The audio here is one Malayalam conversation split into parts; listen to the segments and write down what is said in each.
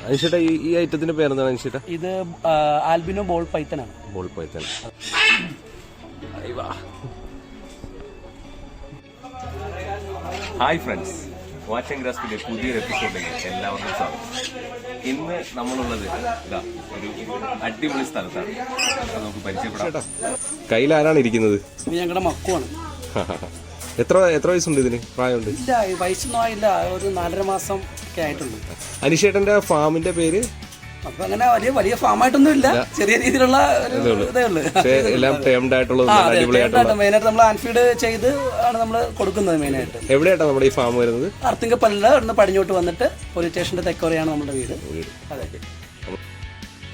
അനിഷേട്ടാ ഈ ഐറ്റത്തിന്റെ പേരെന്താണ് അനിഷേട്ടാ? ഇത് ആൽബിനോ ബോൾ പൈത്തനാണ്. Ball python. Hi friends, watching ഗ്രാസ്പിന്റെ പുതിയൊരു എപ്പിസോഡിലേക്ക് എല്ലാവർക്കും സ്വാഗതം. ഇന്ന് നമ്മളുള്ളത് ഒരു അടിപൊളി സ്ഥലത്താണ്. നമുക്ക് പരിചയപ്പെടാം. കയ്യിൽ ആരാണ് ഇരിക്കുന്നത്? ഞങ്ങളുടെ മക്കുവാണ്. എത്ര വയസ്സുണ്ട് ഇതിന്? പ്രായമുണ്ട്? ഇല്ല, വയസ്സൊന്നും ആയില്ല, ഒരു 4.5 മാസം ഒക്കെ ആയിട്ടുണ്ട്. അനിഷേട്ടന്റെ ഫാമിന്റെ പേര്? അപ്പൊ അങ്ങനെ വലിയ ഫാമായിട്ടൊന്നും ഇല്ല, ചെറിയ രീതിയിലുള്ള ഇതേ ഉള്ളു. മെയിനായിട്ട് നമ്മൾ ആൻഫീഡ് ചെയ്ത് ആണ് നമ്മൾ കൊടുക്കുന്നത്. മെയിനായിട്ട് എവിടെയായിട്ടാണ് നമ്മുടെ ഈ ഫാം വരുന്നത്? അർത്തിങ്കപ്പല്ലിൽ പടിഞ്ഞോട്ട് വന്നിട്ട് പോലീസ് സ്റ്റേഷന്റെ തെക്കോരെയാണ് നമ്മുടെ വീട്. അതെ.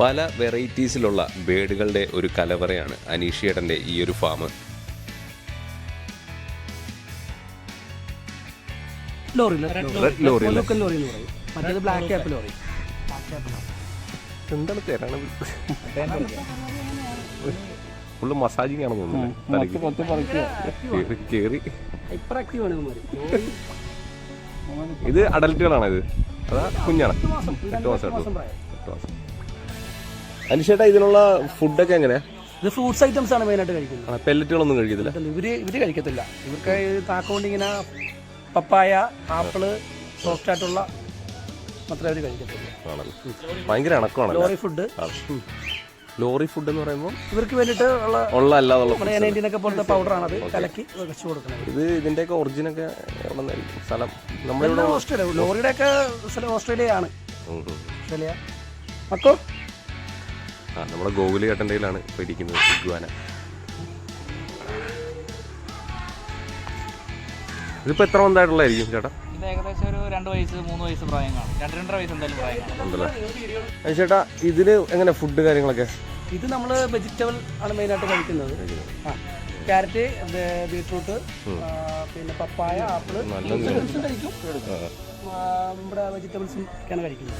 പല വെറൈറ്റീസിലുള്ള ബേഡുകളുടെ ഒരു കലവറയാണ് അനീഷേട്ടന്റെ ഈ ഒരു ഫാം. എന്താണ് തരാണ്? ഫുള്ള് മസാജിങ് ആണെന്ന് തോന്നുന്നു. ഇത് അഡൽട്ടുകളാണ്, ഇത് അതാ കുഞ്ഞാണ്? 8 മാസം. അനിഷേട്ടാ, ഇതിനുള്ള ഫുഡൊക്കെ എങ്ങനെയാ? ഇത് ഫ്രൂട്ട്സ് ഐറ്റംസ് ആണ് മെയിനായിട്ട് കഴിക്കുന്നത്. പെല്ലറ്റുകളൊന്നും കഴിക്കത്തില്ല? ഇവര് കഴിക്കത്തില്ല. ഇവർക്ക് താക്കോണ്ട് ഇങ്ങനെ പപ്പായ, ആപ്പിള്, സോഫ്റ്റ് ആയിട്ടുള്ള മാത്രമേ അവർ കഴിക്കത്തില്ല. ഭയങ്കര ഇണക്കമാണ്. ലോറി ഫുഡ് എന്ന് പറയുമ്പോൾ ഇവർക്ക് വേണ്ടിയിട്ട് ഉള്ള പോലത്തെ പൗഡറാണ്, അത് കലക്കി വെച്ചു കൊടുക്കുന്നത്. ഇത് ഇതിന്റെയൊക്കെ ഒറിജിനൊക്കെ സ്ഥലം നമ്മുടെ ഓസ്ട്രേലിയ. ലോറിയുടെ ഒക്കെ സ്ഥലം ഓസ്ട്രേലിയയാണ്. ഓസ്ട്രേലിയ മക്കോ. നമ്മുടെ ഗോകുലി ചേട്ടൻ്റെ കയ്യിലാണ് ഇപ്പോൾ ഇരിക്കുന്നത് ഇഗ്വാന. ഇതിപ്പോൾ എത്ര മന്തായിട്ടുള്ളതായിരിക്കും ചേട്ടാ? ഇത് ഏകദേശം ഒരു 2 വയസ്സ് 3 വയസ്സ് പ്രായം കാണും. 2-2.5 വയസ്സ് എന്തായാലും പ്രായം കാണും. ചേട്ടാ, ഇതിന് എങ്ങനെ ഫുഡ് കാര്യങ്ങളൊക്കെ? ഇത് നമ്മൾ വെജിറ്റബിൾ ആണ് മെയിനായിട്ട് കഴിക്കുന്നത്. ക്യാരറ്റ്, ബീട്രൂട്ട്, പിന്നെ പപ്പായ, ആപ്പിള് കഴിക്കും. നമ്മുടെ വെജിറ്റബിൾസും ഒക്കെയാണ് കഴിക്കുന്നത്.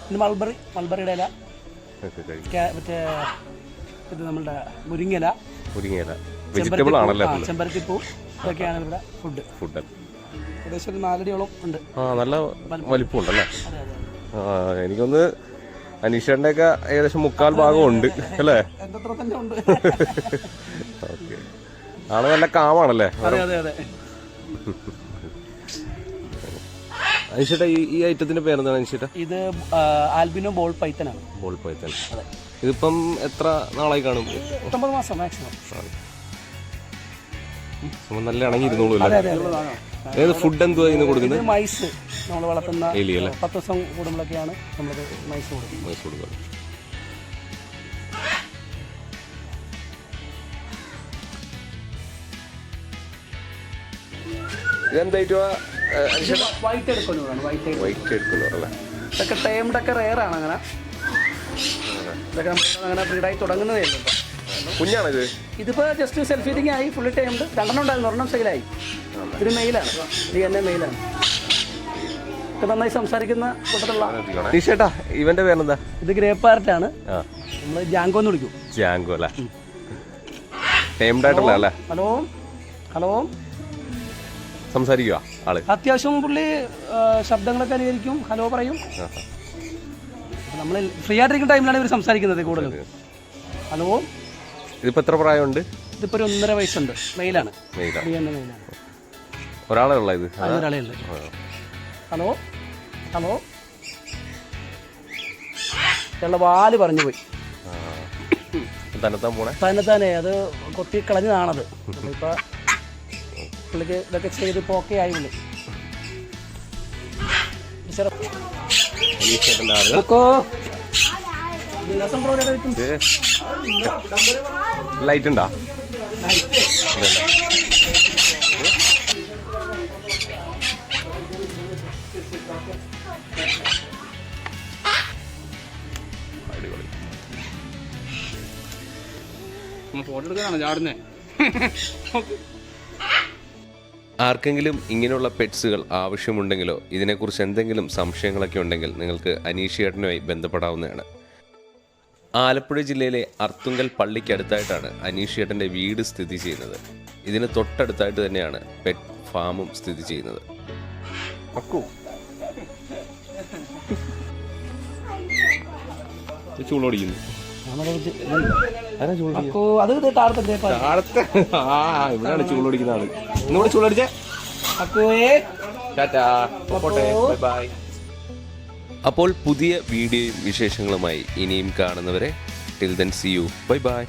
പിന്നെ മൾബറിയുടെ ഇല, മറ്റേ ഇത് നമ്മളുടെ മുരിങ്ങയില, വെജിറ്റബിൾ ആണല്ലേ, ചെമ്പരത്തിപ്പൂ, ഇതൊക്കെയാണ് ഇവിടെ ഫുഡ്. ഏകദേശം ഒരു 4 അടിയോളം ഉണ്ട്. നല്ല വലിപ്പമുണ്ടല്ലേ? എനിക്കൊന്ന് അനീഷേട്ടൻ്റെ ഒക്കെ ഏകദേശം 3/4 ഭാഗം ഉണ്ട് അല്ലേ? ഓക്കെ, ആള് നല്ല കാമാണല്ലേ? അനീഷേട്ടാ, ഈ ഐറ്റത്തിന്റെ പേരെന്താണ് അനീഷേട്ടാ? ഇത് ആൽബിനോ ബോൾ പൈത്തനാണ്. Ball python. ഇതിപ്പം എത്ര നാളായി കാണും? 9 മാസം മാക്സിമം. നല്ല ഇണങ്ങി ഇരുന്നോളൂ. ഏത് ഫുഡ് എന്തുവാ ഇന്ന് കൊടുക്കുന്നത്? മൈസ് നമ്മൾ വളർത്തുന്ന 10 ദിവസം കൂടുമ്പോഴൊക്കെയാണ് നമ്മളത് മൈസ് കൊടുക്കുന്നത്. വൈറ്റ് എടുക്കുന്നതാണ്. ഇതൊക്കെ ടൈംഡൊക്കെ റെയറാണ്. അങ്ങനെ ഇതൊക്കെ അങ്ങനെ ബ്രീഡായി തുടങ്ങുന്നതേ ഉള്ളൂ. കുഞ്ഞാണിത്? ഇതിപ്പോ ജസ്റ്റ് സെൽഫ് ഫീഡിങ് ആയി, ഫുള്ളി ടൈംഡ്. 2 ഉണ്ടായിരുന്നു, 1 സെയിലായി. ഇത് മെയിലാണ്, DNA മെയിലാണ്. ഇത് നന്നായി സംസാരിക്കുന്ന കൂട്ടത്തിലുള്ള. ഇവന്റെ പേരെന്താ? ഇത് ഗ്രേ പാരറ്റാണ്. നമ്മൾ ജാങ്കോ എന്ന് വിളിക്കും. ജാങ്കോ അല്ലേ? ടൈംഡ് ആയിട്ടുള്ള അല്ലേ? ഹലോ സംസാരിക്കുക ആള്? അത്യാവശ്യം പുള്ളി ശബ്ദങ്ങളൊക്കെ അനുകരിക്കും, ഹലോ പറയും. നമ്മൾ ഫ്രീ ആയിട്ടിരിക്കുന്ന ടൈമിലാണ് ഇവർ സംസാരിക്കുന്നത് കൂടുതലും. ഹലോ. ഇതിപ്പോ എത്ര പ്രായമുണ്ട്? ഇതിപ്പോ ഒരു 1.5 വയസ്സുണ്ട്. മെയിലാണ്. ഒരാളെ ഉള്ള? ഇത് ഒരാളെ ഉള്ളു. ഹലോ ഉള്ള വാല് പറഞ്ഞു പോയി. തന്നെത്താനെ അത് കൊത്തി കളഞ്ഞതാണത്. ഇപ്പൊ പുള്ളിക്ക് ഇതൊക്കെ ചെയ്ത് പോക്കെ ആയി. ലൈറ്റ് ഉണ്ടോ? ഫോട്ടോ എടുക്കാനാണ് ചാടുന്നേ. ആർക്കെങ്കിലും ഇങ്ങനെയുള്ള പെറ്റ്സുകൾ ആവശ്യമുണ്ടെങ്കിലോ ഇതിനെക്കുറിച്ച് എന്തെങ്കിലും സംശയങ്ങളൊക്കെ ഉണ്ടെങ്കിൽ നിങ്ങൾക്ക് അനീഷേട്ടനുമായി ബന്ധപ്പെടാവുന്നതാണ്. ആലപ്പുഴ ജില്ലയിലെ അർത്തുങ്കൽ പള്ളിക്കടുത്തായിട്ടാണ് അനീഷേട്ടൻ്റെ വീട് സ്ഥിതി ചെയ്യുന്നത്. ഇതിന് തൊട്ടടുത്തായിട്ട് തന്നെയാണ് പെറ്റ് ഫാമും സ്ഥിതി ചെയ്യുന്നത്. ചൂളോടിക്കുന്നു. ആരാ ചൂളോടിക്കുന്നത്? അത് ഇത് താഴത്തെ താഴത്തെ ഇവിടെയാണ് ചൂളോടിക്കുന്ന ആള്. ഇന്നുകൂടെ ചൂളടിച്ചേ. ടാറ്റാ, പോട്ടെ, ബൈ ബൈ. അപ്പോൾ പുതിയ വീഡിയോ വിശേഷങ്ങളുമായി ഇനിയും കാണുന്നവരെ till then see you, bye by.